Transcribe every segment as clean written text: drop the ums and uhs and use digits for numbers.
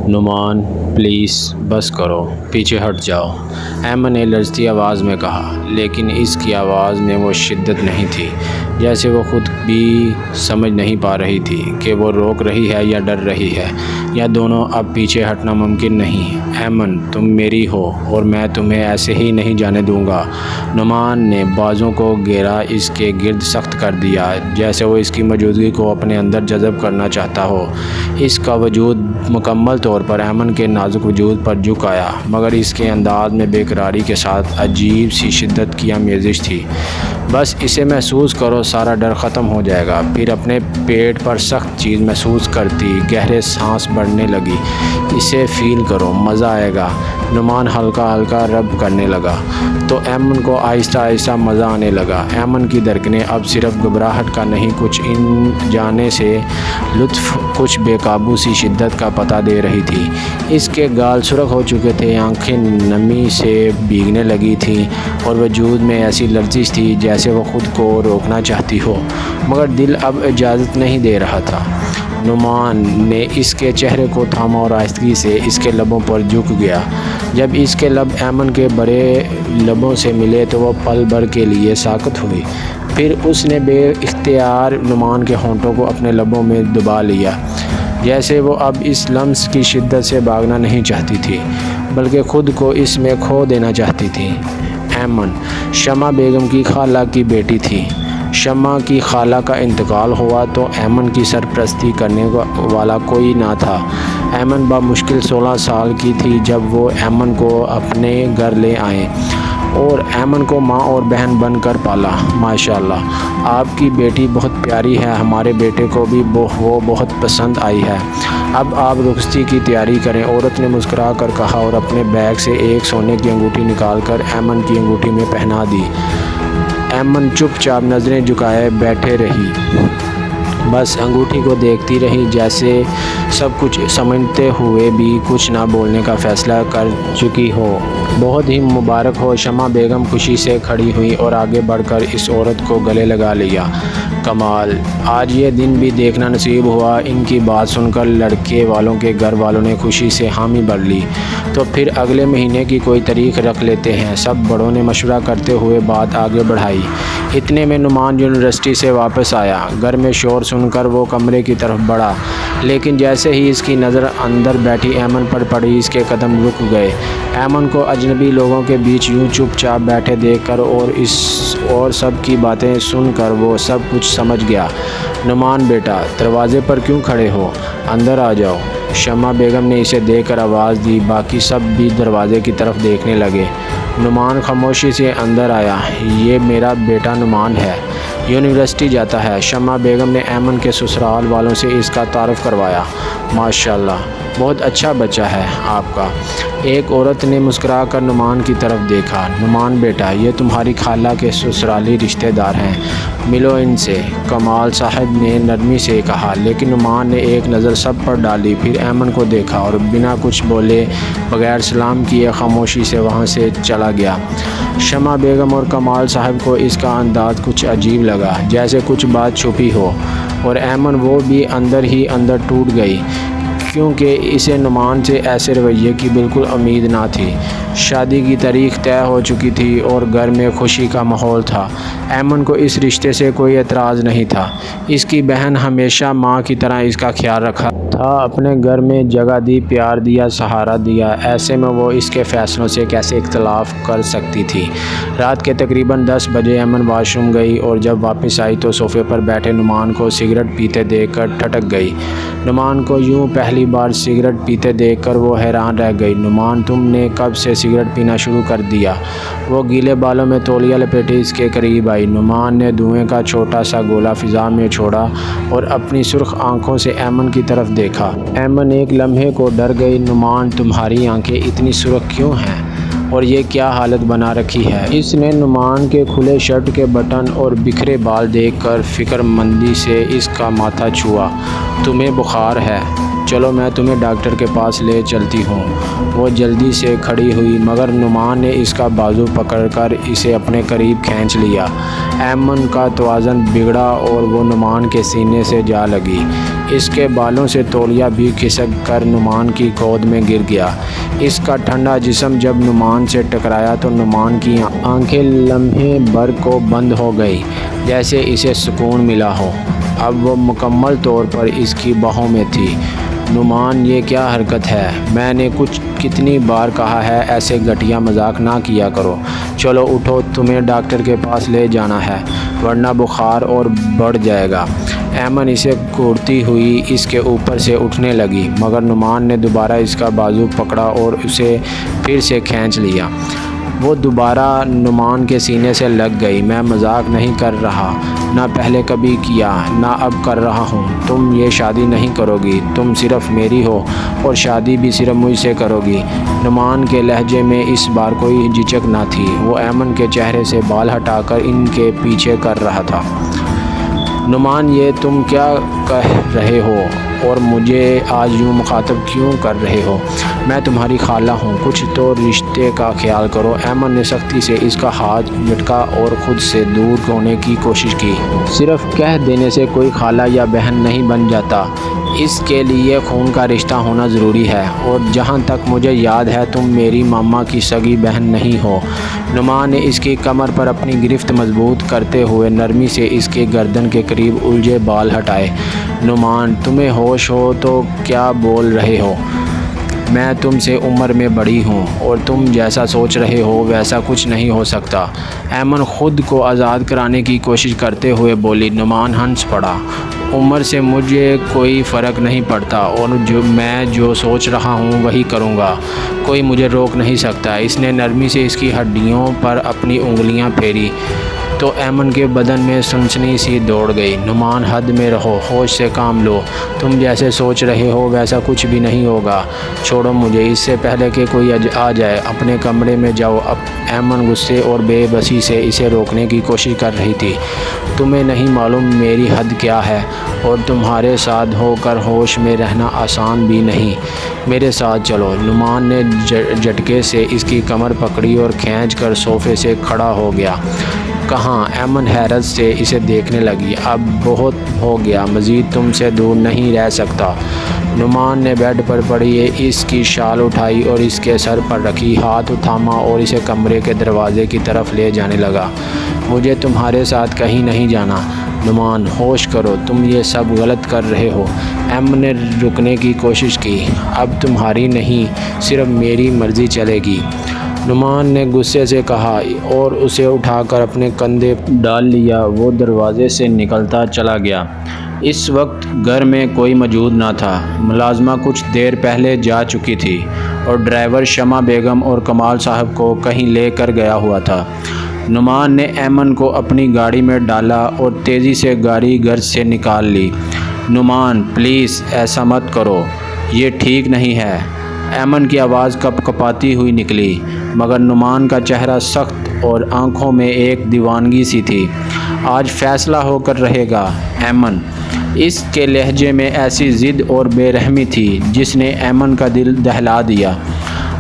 Noman please بس کرو، پیچھے ہٹ جاؤ، ایمن نے لرزتی آواز میں کہا، لیکن اس کی آواز میں وہ شدت نہیں تھی، جیسے وہ خود بھی سمجھ نہیں پا رہی تھی کہ وہ روک رہی ہے یا ڈر رہی ہے، یا دونوں۔ اب پیچھے ہٹنا ممکن نہیں۔ ایمن تم میری ہو اور میں تمہیں ایسے ہی نہیں جانے دوں گا۔ نعمان نے بازوں کو گھیرا اس کے گرد سخت کر دیا، جیسے وہ اس کی موجودگی کو اپنے اندر جذب کرنا چاہتا ہو۔ اس کا وجود مکمل طور پر ایمن کے نازک وجود پر جھک آیا، مگر اس کے انداز میں بے قراری کے ساتھ عجیب سی شدت کی آمیزش تھی۔ بس اسے محسوس کرو، سارا ڈر ختم ہو جائے گا۔ پھر اپنے پیٹ پر سخت چیز محسوس کرتی گہرے سانس بڑھنے لگی۔ اسے فیل کرو، مزہ آئے گا۔ نعمان ہلکا ہلکا رب کرنے لگا تو ایمن کو آہستہ آہستہ مزہ آنے لگا۔ ایمن کی دھڑکنیں اب صرف گھبراہٹ کا نہیں، کچھ ان جانے سے لطف، کچھ بے قابو سی شدت کا پتہ دے رہی تھی۔ اس کے گال سرخ ہو چکے تھے، آنکھیں نمی سے بھیگنے لگی تھیں اور وجود میں ایسی لرزش تھی جیسے وہ خود کو روکنا چاہتی ہو، مگر دل اب اجازت نہیں دے رہا تھا۔ نعمان نے اس کے چہرے کو تھاما اور آہستگی سے اس کے لبوں پر جھک گیا۔ جب اس کے لب ایمن کے بڑے لبوں سے ملے تو وہ پل بھر کے لیے ساکت ہوئی، پھر اس نے بے اختیار نعمان کے ہونٹوں کو اپنے لبوں میں دبا لیا، جیسے وہ اب اس لمس کی شدت سے بھاگنا نہیں چاہتی تھی، بلکہ خود کو اس میں کھو دینا چاہتی تھی۔ ایمن شمع بیگم کی خالہ کی بیٹی تھی۔ شمع کی خالہ کا انتقال ہوا تو ایمن کی سرپرستی کرنے والا کوئی نہ تھا۔ ایمن بمشکل 16 سال کی تھی جب وہ ایمن کو اپنے گھر لے آئیں اور ایمن کو ماں اور بہن بن کر پالا۔ ماشاءاللہ آپ کی بیٹی بہت پیاری ہے، ہمارے بیٹے کو بھی وہ بہت پسند آئی ہے۔ اب آپ رخصتی کی تیاری کریں، عورت نے مسکرا کر کہا اور اپنے بیگ سے ایک سونے کی انگوٹھی نکال کر ایمن کی انگوٹھی میں پہنا دی۔ ایمن چپ چاپ نظریں جھکائے بیٹھے رہی، بس انگوٹھی کو دیکھتی رہی، جیسے سب کچھ سمجھتے ہوئے بھی کچھ نہ بولنے کا فیصلہ کر چکی ہو۔ بہت ہی مبارک ہو۔ شمع بیگم خوشی سے کھڑی ہوئی اور آگے بڑھ کر اس عورت کو گلے لگا لیا۔ کمال، آج یہ دن بھی دیکھنا نصیب ہوا۔ ان کی بات سن کر لڑکے والوں کے گھر والوں نے خوشی سے حامی بھر لی۔ تو پھر اگلے مہینے کی کوئی تاریخ رکھ لیتے ہیں، سب بڑوں نے مشورہ کرتے ہوئے بات آگے بڑھائی۔ اتنے میں نعمان یونیورسٹی سے واپس آیا۔ گھر میں شور سن کر وہ کمرے کی طرف بڑھا، لیکن جیسے ہی اس کی نظر اندر بیٹھی ایمن پر پڑی، اس کے قدم رک گئے۔ ایمن کو اجنبی لوگوں کے بیچ یوں چپ چاپ بیٹھے دیکھ کر اور سب کی باتیں سن کر وہ سب کچھ سمجھ گیا۔ نعمان بیٹا، دروازے پر کیوں کھڑے ہو؟ اندر آ جاؤ۔ شمع بیگم نے اسے دیکھ کر آواز دی۔ باقی سب بھی دروازے کی طرف دیکھنے لگے۔ نعمان خاموشی سے اندر آیا۔ یہ میرا بیٹا نعمان ہے، یونیورسٹی جاتا ہے۔ شمع بیگم نے ایمن کے سسرال والوں سے اس کا تعارف کروایا۔ ماشاءاللہ بہت اچھا بچہ ہے آپ کا۔ ایک عورت نے مسکرا کر نعمان کی طرف دیکھا۔ نعمان بیٹا، یہ تمہاری خالہ کے سسرالی رشتہ دار ہیں، ملو ان سے، کمال صاحب نے نرمی سے کہا۔ لیکن نعمان نے ایک نظر سب پر ڈالی، پھر ایمن کو دیکھا اور بنا کچھ بولے، بغیر سلام کیے خاموشی سے وہاں سے چلا گیا۔ شمع بیگم اور کمال صاحب کو اس کا انداز کچھ عجیب لگا، جیسے کچھ بات چھپی ہو، اور ایمن وہ بھی اندر ہی اندر ٹوٹ گئی، کیونکہ اسے نعمان سے ایسے رویے کی بالکل امید نہ تھی۔ شادی کی تاریخ طے ہو چکی تھی اور گھر میں خوشی کا ماحول تھا۔ ایمن کو اس رشتے سے کوئی اعتراض نہیں تھا۔ اس کی بہن ہمیشہ ماں کی طرح اس کا خیال رکھا تھا، اپنے گھر میں جگہ دی، پیار دیا، سہارا دیا۔ ایسے میں وہ اس کے فیصلوں سے کیسے اختلاف کر سکتی تھی؟ رات کے تقریباً 10 بجے ایمن واش روم گئی اور جب واپس آئی تو صوفے پر بیٹھے نعمان کو سگریٹ پیتے دیکھ کر ٹھٹک گئی۔ نعمان کو یوں پہلی بار سگریٹ پیتے دیکھ کر وہ حیران رہ گئی۔ نعمان، تم نے کب سے سگریٹ پینا شروع کر دیا؟ وہ گیلے بالوں میں تولیہ لپیٹے اس کے قریب آئی۔ نعمان نے دھوئیں کا چھوٹا سا گولا فضا میں چھوڑا اور اپنی سرخ آنکھوں سے ایمن کی طرف دیکھا۔ ایمن ایک لمحے کو ڈر گئی۔ نعمان، تمہاری آنکھیں اتنی سرخ کیوں ہیں اور یہ کیا حالت بنا رکھی ہے؟ اس نے نعمان کے کھلے شرٹ کے بٹن اور بکھرے بال دیکھ کر فکر مندی سے اس کا ماتھا چھوا۔ تمہیں بخار ہے؟ چلو میں تمہیں ڈاکٹر کے پاس لے چلتی ہوں۔ وہ جلدی سے کھڑی ہوئی، مگر نعمان نے اس کا بازو پکڑ کر اسے اپنے قریب کھینچ لیا۔ ایمن کا توازن بگڑا اور وہ نعمان کے سینے سے جا لگی۔ اس کے بالوں سے تولیہ بھی کھسک کر نعمان کی گود میں گر گیا۔ اس کا ٹھنڈا جسم جب نعمان سے ٹکرایا تو نعمان کی آنکھیں لمحے بھر کو بند ہو گئی، جیسے اسے سکون ملا ہو۔ اب وہ مکمل طور پر اس کی باہوں میں تھی۔ نعمان، یہ کیا حرکت ہے؟ میں نے کتنی بار کہا ہے ایسے گھٹیا مذاق نہ کیا کرو۔ چلو اٹھو، تمہیں ڈاکٹر کے پاس لے جانا ہے، ورنہ بخار اور بڑھ جائے گا۔ ایمن اسے گھورتی ہوئی اس کے اوپر سے اٹھنے لگی، مگر نعمان نے دوبارہ اس کا بازو پکڑا اور اسے پھر سے کھینچ لیا۔ وہ دوبارہ نعمان کے سینے سے لگ گئی۔ میں مذاق نہیں کر رہا، نہ پہلے کبھی کیا، نہ اب کر رہا ہوں۔ تم یہ شادی نہیں کرو گی، تم صرف میری ہو اور شادی بھی صرف مجھ سے کرو گی۔ نعمان کے لہجے میں اس بار کوئی جھجک نہ تھی۔ وہ ایمن کے چہرے سے بال ہٹا کر ان کے پیچھے کر رہا تھا۔ نعمان، یہ تم کیا کہہ رہے ہو اور مجھے آج یوں مخاطب کیوں کر رہے ہو؟ میں تمہاری خالہ ہوں، کچھ تو رشتے کا خیال کرو۔ ایمن نے سختی سے اس کا ہاتھ جھٹکا اور خود سے دور ہونے کی کوشش کی۔ صرف کہہ دینے سے کوئی خالہ یا بہن نہیں بن جاتا، اس کے لیے خون کا رشتہ ہونا ضروری ہے، اور جہاں تک مجھے یاد ہے تم میری ماما کی سگی بہن نہیں ہو۔ نعمان نے اس کی کمر پر اپنی گرفت مضبوط کرتے ہوئے نرمی سے اس کے گردن کے قریب الجھے بال ہٹائے۔ نعمان، تمہیں ہوش ہو تو کیا بول رہے ہو؟ میں تم سے عمر میں بڑی ہوں اور تم جیسا سوچ رہے ہو ویسا کچھ نہیں ہو سکتا۔ ایمن خود کو آزاد کرانے کی کوشش کرتے ہوئے بولی۔ نعمان ہنس پڑا۔ عمر سے مجھے کوئی فرق نہیں پڑتا، اور میں جو سوچ رہا ہوں وہی کروں گا، کوئی مجھے روک نہیں سکتا۔ اس نے نرمی سے اس کی ہڈیوں پر اپنی انگلیاں پھیری تو ایمن کے بدن میں سنسنی سی دوڑ گئی۔ نعمان، حد میں رہو، ہوش سے کام لو، تم جیسے سوچ رہے ہو ویسا کچھ بھی نہیں ہوگا۔ چھوڑو مجھے، اس سے پہلے کہ کوئی آ جائے، اپنے کمرے میں جاؤ۔ اب ایمن غصے اور بے بسی سے اسے روکنے کی کوشش کر رہی تھی۔ تمہیں نہیں معلوم میری حد کیا ہے، اور تمہارے ساتھ ہو کر ہوش میں رہنا آسان بھی نہیں۔ میرے ساتھ چلو۔ نعمان نے جھٹکے سے اس کی کمر پکڑی اور کھینچ کر صوفے سے کھڑا ہو گیا۔ کہاں؟ ایمن حیرت سے اسے دیکھنے لگی۔ اب بہت ہو گیا، مزید تم سے دور نہیں رہ سکتا۔ نعمان نے بیڈ پر پڑی اس کی شال اٹھائی اور اس کے سر پر رکھی، ہاتھ تھاما اور اسے کمرے کے دروازے کی طرف لے جانے لگا۔ مجھے تمہارے ساتھ کہیں نہیں جانا۔ نعمان، ہوش کرو، تم یہ سب غلط کر رہے ہو۔ ایمن نے رکنے کی کوشش کی۔ اب تمہاری نہیں، صرف میری مرضی چلے گی، نعمان نے غصے سے کہا اور اسے اٹھا کر اپنے کندھے ڈال لیا۔ وہ دروازے سے نکلتا چلا گیا۔ اس وقت گھر میں کوئی موجود نہ تھا۔ ملازمہ کچھ دیر پہلے جا چکی تھی اور ڈرائیور شمع بیگم اور کمال صاحب کو کہیں لے کر گیا ہوا تھا۔ نعمان نے ایمن کو اپنی گاڑی میں ڈالا اور تیزی سے گاڑی گھر سے نکال لی۔ نعمان، پلیز ایسا مت کرو، یہ ٹھیک نہیں ہے۔ ایمن کی آواز کپ کپاتی ہوئی نکلی، مگر نعمان کا چہرہ سخت اور آنکھوں میں ایک دیوانگی سی تھی۔ آج فیصلہ ہو کر رہے گا ایمن۔ اس کے لہجے میں ایسی ضد اور بے رحمی تھی جس نے ایمن کا دل دہلا دیا۔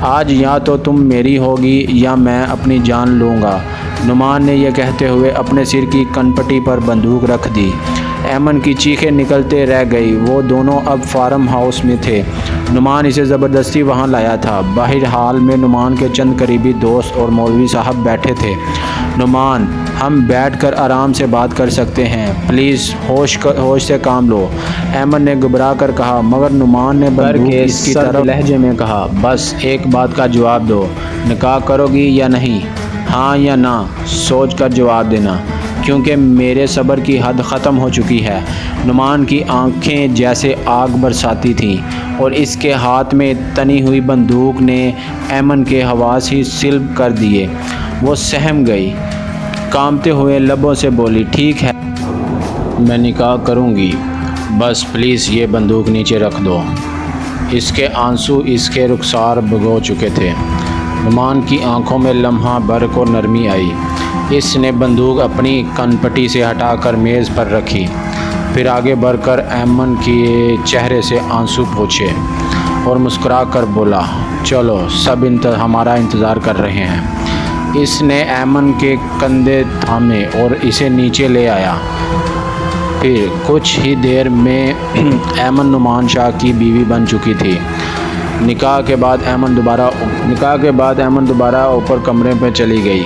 آج یا تو تم میری ہوگی یا میں اپنی جان لوں گا۔ نعمان نے یہ کہتے ہوئے اپنے سر کی کنپٹی پر بندوق رکھ دی۔ ایمن کی چیخیں نکلتے رہ گئی۔ وہ دونوں اب فارم ہاؤس میں تھے۔ نعمان اسے زبردستی وہاں لایا تھا۔ باہر ہال میں نعمان کے چند قریبی دوست اور مولوی صاحب بیٹھے تھے۔ نعمان، ہم بیٹھ کر آرام سے بات کر سکتے ہیں، پلیز ہوش سے کام لو، ایمن نے گھبرا کر کہا، مگر نعمان نے بندوق اس کی طرف لہجے میں کہا، بس ایک بات کا جواب دو، نکاح کرو گی یا نہیں؟ ہاں یا نہ سوچ کر جواب دینا، کیونکہ میرے صبر کی حد ختم ہو چکی ہے۔ نعمان کی آنکھیں جیسے آگ برساتی تھیں اور اس کے ہاتھ میں تنی ہوئی بندوق نے ایمن کے حواس ہی سلب کر دیے۔ وہ سہم گئی، کانپتے ہوئے لبوں سے بولی، ٹھیک ہے، میں نکاح کروں گی، بس پلیز یہ بندوق نیچے رکھ دو۔ اس کے آنسو اس کے رخسار بھگو چکے تھے۔ نعمان کی آنکھوں میں لمحہ بھر کو نرمی آئی۔ اس نے بندوق اپنی کنپٹی سے ہٹا کر میز پر رکھی، پھر آگے بڑھ کر ایمن کے چہرے سے آنسو پوچھے اور مسکرا کر بولا، چلو سب ہمارا انتظار کر رہے ہیں۔ اس نے ایمن کے کندھے تھامے اور اسے نیچے لے آیا۔ پھر کچھ ہی دیر میں ایمن نعمان شاہ کی بیوی بن چکی تھی۔ نکاح کے بعد ایمن دوبارہ اوپر کمرے پہ چلی گئی،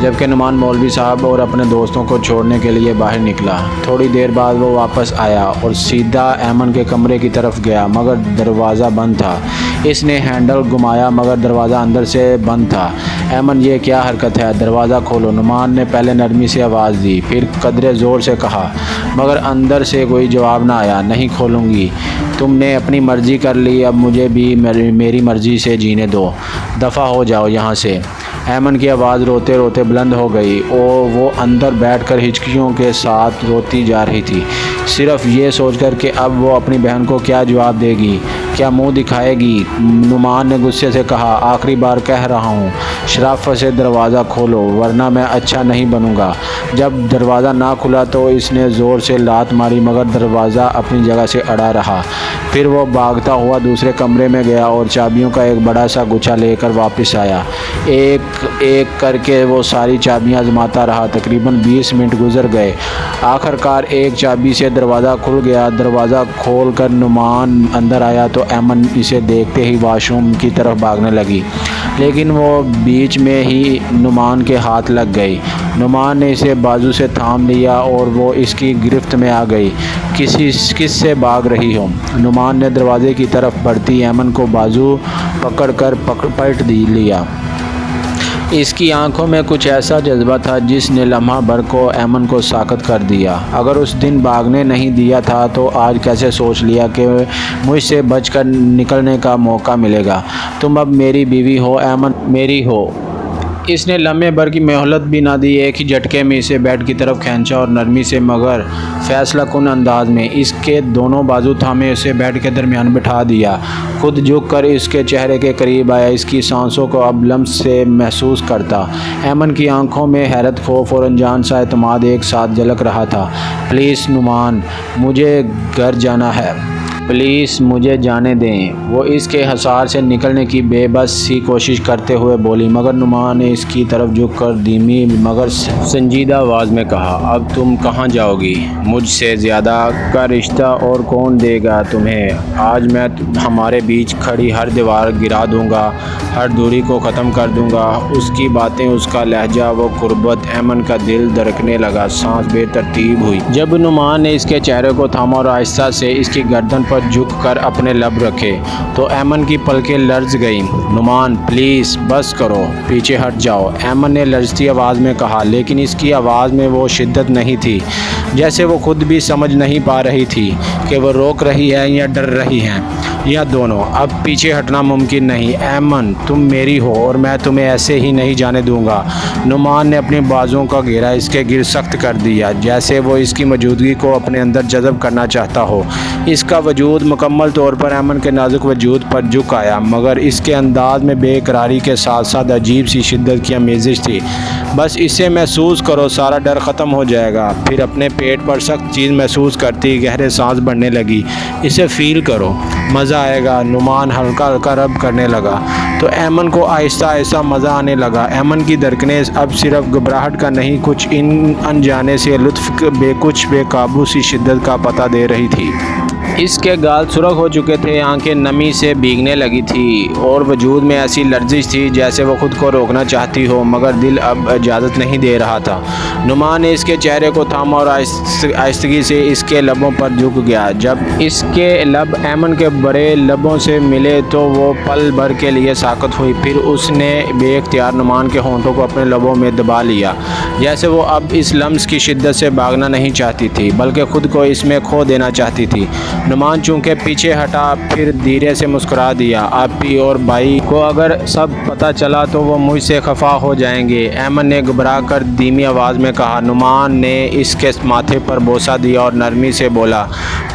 جبکہ نعمان مولوی صاحب اور اپنے دوستوں کو چھوڑنے کے لیے باہر نکلا۔ تھوڑی دیر بعد وہ واپس آیا اور سیدھا ایمن کے کمرے کی طرف گیا، مگر دروازہ بند تھا۔ اس نے ہینڈل گھمایا مگر دروازہ اندر سے بند تھا۔ ایمن، یہ کیا حرکت ہے؟ دروازہ کھولو۔ نعمان نے پہلے نرمی سے آواز دی، پھر قدرے زور سے کہا، مگر اندر سے کوئی جواب نہ آیا۔ نہیں کھولوں گی، تم نے اپنی مرضی کر لی، اب مجھے بھی میری مرضی سے جینے دو، دفع ہو جاؤ یہاں سے۔ ایمن کی آواز روتے روتے بلند ہو گئی اور وہ اندر بیٹھ کر ہچکیوں کے ساتھ روتی جا رہی تھی، صرف یہ سوچ کر کہ اب وہ اپنی بہن کو کیا جواب دے گی، کیا منہ دکھائے گی۔ نعمان نے غصے سے کہا، آخری بار کہہ رہا ہوں، شرافت سے دروازہ کھولو ورنہ میں اچھا نہیں بنوں گا۔ جب دروازہ نہ کھلا تو اس نے زور سے لات ماری مگر دروازہ اپنی جگہ سے اڑا رہا۔ پھر وہ بھاگتا ہوا دوسرے کمرے میں گیا اور چابیوں کا ایک بڑا سا گچھا لے کر واپس آیا۔ ایک ایک کر کے وہ ساری چابیاں آزماتا رہا۔ تقریباً 20 منٹ گزر گئے۔ آخر کار ایک چابی سے دروازہ کھل گیا۔ دروازہ کھول کر نعمان اندر آیا تو ایمن اسے دیکھتے ہی واش روم کی طرف بھاگنے لگی، لیکن وہ بیچ میں ہی نعمان کے ہاتھ لگ گئی۔ نعمان نے اسے بازو سے تھام لیا اور وہ اس کی گرفت میں آ گئی۔ کس سے بھاگ رہی ہو؟ نعمان نے دروازے کی طرف بڑھتی ایمن کو بازو پکڑ کر پلٹ لیا۔ اس کی آنکھوں میں کچھ ایسا جذبہ تھا جس نے لمحہ بھر کو ایمن کو ساکت کر دیا۔ اگر اس دن بھاگنے نہیں دیا تھا تو آج کیسے سوچ لیا کہ مجھ سے بچ کر نکلنے کا موقع ملے گا؟ تم اب میری بیوی ہو ایمن، میری ہو۔ اس نے لمحے بھر کی مہلت بھی نہ دی، ایک ہی جھٹکے میں اسے بیڈ کی طرف کھینچا اور نرمی سے مگر فیصلہ کن انداز میں اس کے دونوں بازو تھامے اسے بیڈ کے درمیان بٹھا دیا۔ خود جھک کر اس کے چہرے کے قریب آیا، اس کی سانسوں کو اب لمس سے محسوس کرتا۔ ایمن کی آنکھوں میں حیرت، خوف اور انجان سا اعتماد ایک ساتھ جھلک رہا تھا۔ پلیز نعمان، مجھے گھر جانا ہے، پلیز مجھے جانے دیں۔ وہ اس کے حصار سے نکلنے کی بے بس سی کوشش کرتے ہوئے بولی، مگر نعمان نے اس کی طرف جھک کر دھیمی مگر سنجیدہ آواز میں کہا، اب تم کہاں جاؤ گی؟ مجھ سے زیادہ کا رشتہ اور کون دے گا تمہیں؟ آج میں ہمارے بیچ کھڑی ہر دیوار گرا دوں گا، ہر دوری کو ختم کر دوں گا۔ اس کی باتیں، اس کا لہجہ، وہ قربت، ایمن کا دل دھڑکنے لگا، سانس بے ترتیب ہوئی۔ جب نعمان نے اس کے چہرے کو تھاما اور آہستہ سے اس کی گردن پر جھک کر اپنے لب رکھے تو ایمن کی پلکیں لرز گئیں۔ نعمان، پلیز بس کرو، پیچھے ہٹ جاؤ، ایمن نے لرزتی آواز میں کہا، لیکن اس کی آواز میں وہ شدت نہیں تھی، جیسے وہ خود بھی سمجھ نہیں پا رہی تھی کہ وہ روک رہی ہے یا ڈر رہی ہے، یا دونوں۔ اب پیچھے ہٹنا ممکن نہیں۔ ایمن، تم میری ہو اور میں تمہیں ایسے ہی نہیں جانے دوں گا۔ نعمان نے اپنے بازوؤں کا گھیرا اس کے گرد سخت کر دیا، جیسے وہ اس کی موجودگی کو اپنے اندر جذب کرنا چاہتا ہو۔ اس کا وجود مکمل طور پر ایمن کے نازک وجود پر جھک آیا، مگر اس کے انداز میں بے قراری کے ساتھ ساتھ عجیب سی شدت کی آمیزش تھی۔ بس اسے محسوس کرو، سارا ڈر ختم ہو جائے گا۔ پھر اپنے پیٹ پر سخت چیز محسوس کرتی گہرے سانس بھرنے لگی، اسے فیل کرو، مزہ آئے گا۔ نعمان ہلکا ہلکا رب کرنے لگا تو ایمن کو آہستہ آہستہ مزہ آنے لگا۔ ایمن کی دھڑکنیں اب صرف گھبراہٹ کا نہیں، کچھ انجانے سے لطف کچھ بے قابو سی شدت کا پتہ دے رہی تھی۔ اس کے گال سرخ ہو چکے تھے، آنکھیں نمی سے بھیگنے لگی تھی اور وجود میں ایسی لرزش تھی جیسے وہ خود کو روکنا چاہتی ہو، مگر دل اب اجازت نہیں دے رہا تھا۔ نعمان نے اس کے چہرے کو تھاما اور آہستگی سے اس کے لبوں پر جھک گیا۔ جب اس کے لب ایمن کے بڑے لبوں سے ملے تو وہ پل بھر کے لیے ساکت ہوئی، پھر اس نے بے اختیار نعمان کے ہونٹوں کو اپنے لبوں میں دبا لیا، جیسے وہ اب اس لمس کی شدت سے بھاگنا نہیں چاہتی تھی بلکہ خود کو اس میں کھو دینا چاہتی تھی۔ نعمان چونکہ پیچھے ہٹا، پھر دھیرے سے مسکرا دیا، آپی اور بھائی کو اگر سب پتہ چلا تو وہ مجھ سے خفا ہو جائیں گے، ایمن نے گھبرا کر دھیمی آواز میں کہا۔ نعمان نے اس کے ماتھے پر بوسہ دیا اور نرمی سے بولا،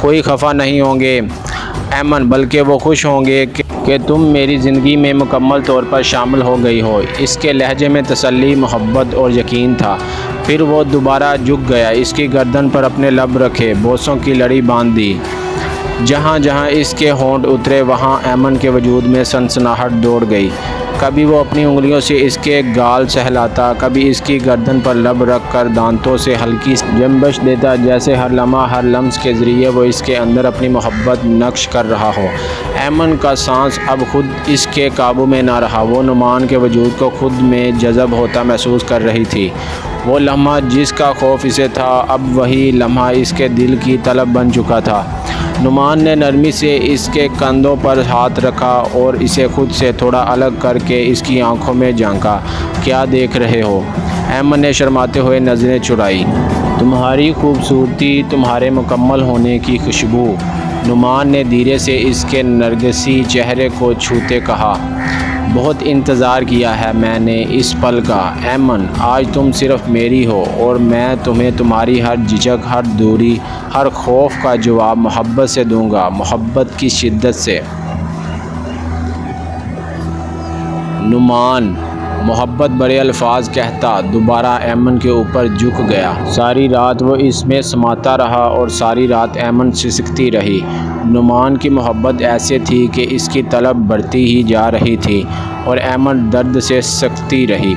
کوئی خفا نہیں ہوں گے ایمن، بلکہ وہ خوش ہوں گے کہ تم میری زندگی میں مکمل طور پر شامل ہو گئی ہو۔ اس کے لہجے میں تسلی، محبت اور یقین تھا۔ پھر وہ دوبارہ جھک گیا، اس کی گردن پر اپنے لب رکھے، بوسوں کی لڑی باندھ دی۔ جہاں جہاں اس کے ہونٹ اترے وہاں ایمن کے وجود میں سنسناہٹ دوڑ گئی۔ کبھی وہ اپنی انگلیوں سے اس کے گال سہلاتا، کبھی اس کی گردن پر لب رکھ کر دانتوں سے ہلکی جنبش دیتا، جیسے ہر لمحہ ہر لمس کے ذریعے وہ اس کے اندر اپنی محبت نقش کر رہا ہو۔ ایمن کا سانس اب خود اس کے قابو میں نہ رہا، وہ نعمان کے وجود کو خود میں جذب ہوتا محسوس کر رہی تھی۔ وہ لمحہ جس کا خوف اسے تھا، اب وہی لمحہ اس کے دل کی طلب بن چکا تھا۔ نعمان نے نرمی سے اس کے کندھوں پر ہاتھ رکھا اور اسے خود سے تھوڑا الگ کر کے اس کی آنکھوں میں جھانکا۔ کیا دیکھ رہے ہو؟ ایمن نے شرماتے ہوئے نظریں چڑھائی۔ تمہاری خوبصورتی، تمہارے مکمل ہونے کی خوشبو، نعمان نے دھیرے سے اس کے نرگسی چہرے کو چھوتے کہا۔ بہت انتظار کیا ہے میں نے اس پل کا ایمن، آج تم صرف میری ہو اور میں تمہیں تمہاری ہر جھجک، ہر دوری، ہر خوف کا جواب محبت سے دوں گا، محبت کی شدت سے۔ نعمان محبت بڑے الفاظ کہتا دوبارہ ایمن کے اوپر جھک گیا۔ ساری رات وہ اس میں سماتا رہا اور ساری رات ایمن سسکتی رہی۔ نعمان کی محبت ایسے تھی کہ اس کی طلب بڑھتی ہی جا رہی تھی اور ایمن درد سے سکتی رہی۔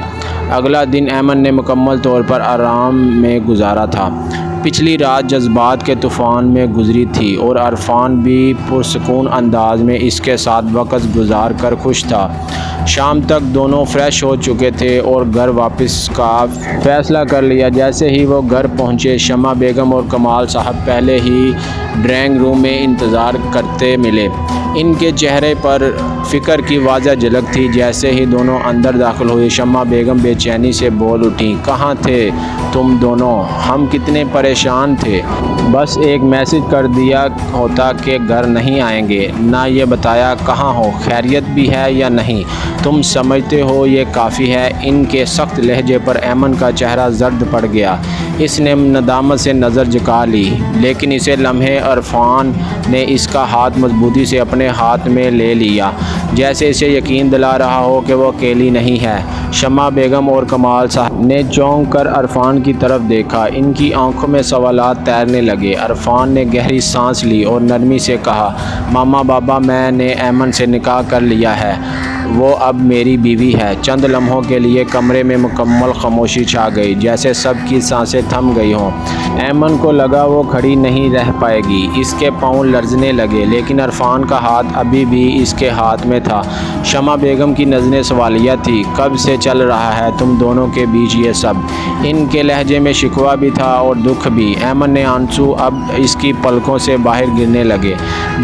اگلا دن ایمن نے مکمل طور پر آرام میں گزارا تھا۔ پچھلی رات جذبات کے طوفان میں گزری تھی اور عرفان بھی پرسکون انداز میں اس کے ساتھ وقت گزار کر خوش تھا۔ شام تک دونوں فریش ہو چکے تھے اور گھر واپس کا فیصلہ کر لیا۔ جیسے ہی وہ گھر پہنچے، شمع بیگم اور کمال صاحب پہلے ہی ڈرائنگ روم میں انتظار کرتے ملے۔ ان کے چہرے پر فکر کی واضح جھلک تھی۔ جیسے ہی دونوں اندر داخل ہوئے، شمع بیگم بے چینی سے بول اٹھیں، کہاں تھے تم دونوں؟ ہم کتنے پریشان تھے۔ بس ایک میسج کر دیا ہوتا کہ گھر نہیں آئیں گے، نہ یہ بتایا کہاں ہو، خیریت بھی ہے یا نہیں۔ تم سمجھتے ہو یہ کافی ہے؟ ان کے سخت لہجے پر ایمن کا چہرہ زرد پڑ گیا۔ اس نے ندامت سے نظر جھکا لی، لیکن اسے لمحے عرفان نے اس کا ہاتھ مضبوطی سے اپنے ہاتھ میں لے لیا، جیسے اسے یقین دلا رہا ہو کہ وہ اکیلی نہیں ہے۔ شمع بیگم اور کمال صاحب نے چونک کر عرفان کی طرف دیکھا۔ ان کی آنکھوں میں سوالات تیرنے لگے۔ عرفان نے گہری سانس لی اور نرمی سے کہا، ماما بابا، میں نے ایمن سے نکاح کر لیا ہے، وہ اب میری بیوی ہے۔ چند لمحوں کے لیے کمرے میں مکمل خاموشی چھا گئی، جیسے سب کی سانسیں تھم گئی ہوں۔ ایمن کو لگا وہ کھڑی نہیں رہ پائے گی، اس کے پاؤں لرزنے لگے، لیکن عرفان کا ہاتھ ابھی بھی اس کے ہاتھ میں تھا۔ شمع بیگم کی نظریں سوالیہ تھی، کب سے چل رہا ہے تم دونوں کے بیچ یہ سب؟ ان کے لہجے میں شکوہ بھی تھا اور دکھ بھی۔ ایمن نے آنسو اب اس کی پلکوں سے باہر گرنے لگے۔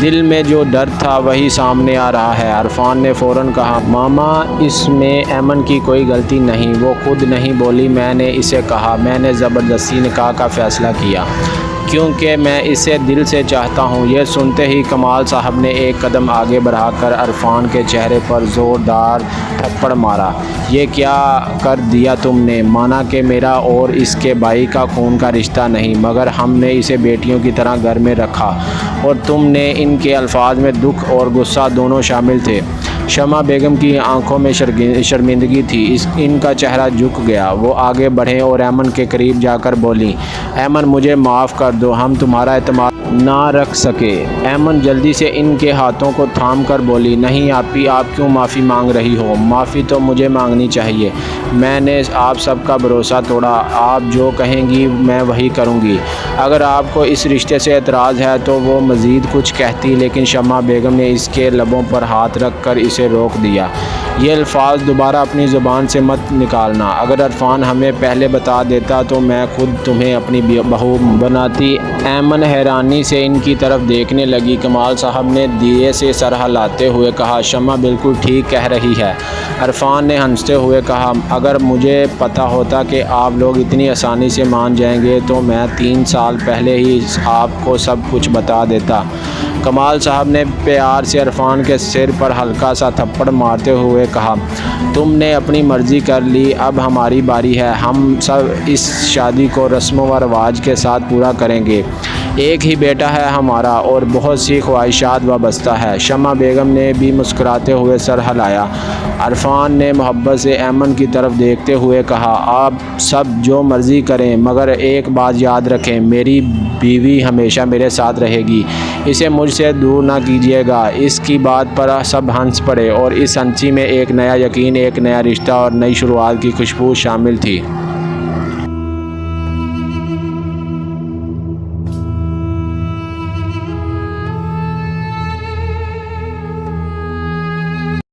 دل میں جو ڈر تھا وہی سامنے آ رہا ہے۔ عرفان نے فوراً کہا، ماما اس میں ایمن کی کوئی غلطی نہیں، وہ خود نہیں بولی، میں نے اسے کہا، میں نے زبردستی نکاح کا فیصلہ کیا کیونکہ میں اسے دل سے چاہتا ہوں۔ یہ سنتے ہی کمال صاحب نے ایک قدم آگے بڑھا کر عرفان کے چہرے پر زوردار تھپڑ مارا۔ یہ کیا کر دیا تم نے؟ مانا کہ میرا اور اس کے بھائی کا خون کا رشتہ نہیں، مگر ہم نے اسے بیٹیوں کی طرح گھر میں رکھا اور تم نے۔ ان کے الفاظ میں دکھ اور غصہ دونوں شامل تھے۔ شمع بیگم کی آنکھوں میں شرمندگی تھی، ان کا چہرہ جھک گیا۔ وہ آگے بڑھیں اور ایمن کے قریب جا کر بولیں، ایمن مجھے معاف کر دو، ہم تمہارا اعتماد نہ رکھ سکے۔ ایمن جلدی سے ان کے ہاتھوں کو تھام کر بولی، نہیں آپی، آپ کیوں معافی مانگ رہی ہو؟ معافی تو مجھے مانگنی چاہیے، میں نے آپ سب کا بھروسہ توڑا، آپ جو کہیں گی میں وہی کروں گی۔ اگر آپ کو اس رشتے سے اعتراض ہے تو وہ مزید کچھ کہتی، لیکن شمع بیگم نے اس کے لبوں پر ہاتھ رکھ کر اسے روک دیا۔ یہ الفاظ دوبارہ اپنی زبان سے مت نکالنا، اگر عرفان ہمیں پہلے بتا دیتا تو میں خود تمہیں اپنی بہو بناتی۔ ایمن حیرانی سے ان کی طرف دیکھنے لگی۔ کمال صاحب نے دھیرے سے سر ہلاتے ہوئے کہا، شمع بالکل ٹھیک کہہ رہی ہے۔ عرفان نے ہنستے ہوئے کہا، اگر مجھے پتہ ہوتا کہ آپ لوگ اتنی آسانی سے مان جائیں گے تو میں 3 سال پہلے ہی آپ کو سب کچھ بتا دیتا۔ کمال صاحب نے پیار سے عرفان کے سر پر ہلکا سا تھپڑ مارتے ہوئے کہا، تم نے اپنی مرضی کر لی، اب ہماری باری ہے، ہم سب اس شادی کو رسم و رواج کے ساتھ پورا کریں گے۔ ایک ہی بیٹا ہے ہمارا اور بہت سی خواہشات وابستہ ہے۔ شمع بیگم نے بھی مسکراتے ہوئے سر ہلایا۔ عرفان نے محبت سے ایمن کی طرف دیکھتے ہوئے کہا، آپ سب جو مرضی کریں مگر ایک بات یاد رکھیں، میری بیوی ہمیشہ میرے ساتھ رہے گی، اسے مجھ سے دور نہ کیجیے گا۔ اس کی بات پر سب ہنس پڑے اور اس ہنسی میں ایک نیا یقین، ایک نیا رشتہ اور نئی شروعات کی خوشبو شامل تھی۔